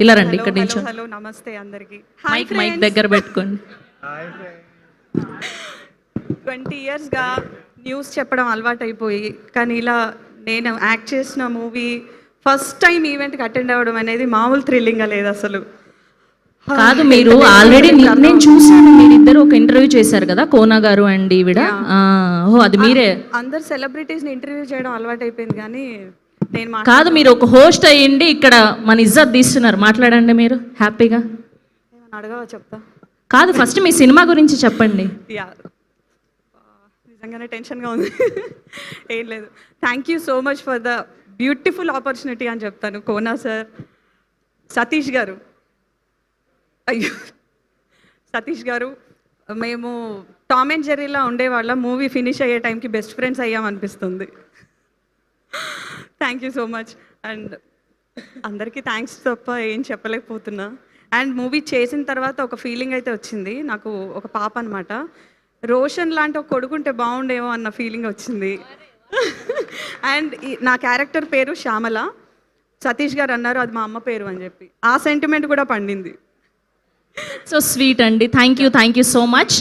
ఇలా రండి, ఇక్కడ హలో నిల్చో. హలో నమస్తే అందరికి. మైక్ దగ్గర పెట్టుకోండి. 20 ఇయర్స్గా న్యూస్ చెప్పడం అలవాటైపోయి, కానీ ఇలా నేను యాక్ట్ చేసిన మూవీ ఫస్ట్ టైం ఈవెంట్కి అటెండ్ అవ్వడం అనేది మామూలు థ్రిల్లింగ్గా లేదు అసలు. కాదు, మీరు ఆల్రెడీ నేను చూసాను, మీరిద్దరు ఒక ఇంటర్వ్యూ చేశారు కదా, కోనా గారు అండ్ ఈవిడ. ఓహో, అది మీరే. అందరు సెలబ్రిటీస్ని ఇంటర్వ్యూ చేయడం అలవాటైపోయింది, కానీ నేను కాదు, మీరు ఒక హోస్ట్ అయ్యిండి ఇక్కడ మన ఇజ్జత్ తీస్తున్నారు. మాట్లాడండి మీరు హ్యాపీగా. అడగవా చెప్తా. కాదు, ఫస్ట్ మీ సినిమా గురించి చెప్పండి. యా, నిజంగానే టెన్షన్గా ఉంది. ఏం లేదు, thank you so much for the beautiful opportunity అని చెప్తాను. కోనా సార్, సతీష్ గారు, అయ్యో సతీష్ గారు, మేము టామ్ అండ్ జెర్రీలా ఉండేవాళ్ళం. మూవీ ఫినిష్ అయ్యే టైంకి బెస్ట్ ఫ్రెండ్స్ అయ్యామనిపిస్తుంది. Thank you so much. And అందరికీ థ్యాంక్స్ తప్ప ఏం చెప్పలేకపోతున్నా. అండ్ మూవీ చేసిన తర్వాత ఒక ఫీలింగ్ అయితే వచ్చింది నాకు. ఒక పాప అనమాట, రోషన్ లాంటి ఒక కొడుకుంటే బాగుండేమో అన్న ఫీలింగ్ వచ్చింది. అండ్ నా క్యారెక్టర్ పేరు శ్యామల. సతీష్ గారు అన్నారు అది మా అమ్మ పేరు అని చెప్పి, ఆ సెంటిమెంట్ కూడా పండింది. సో స్వీట్ అండి. Thank you so much.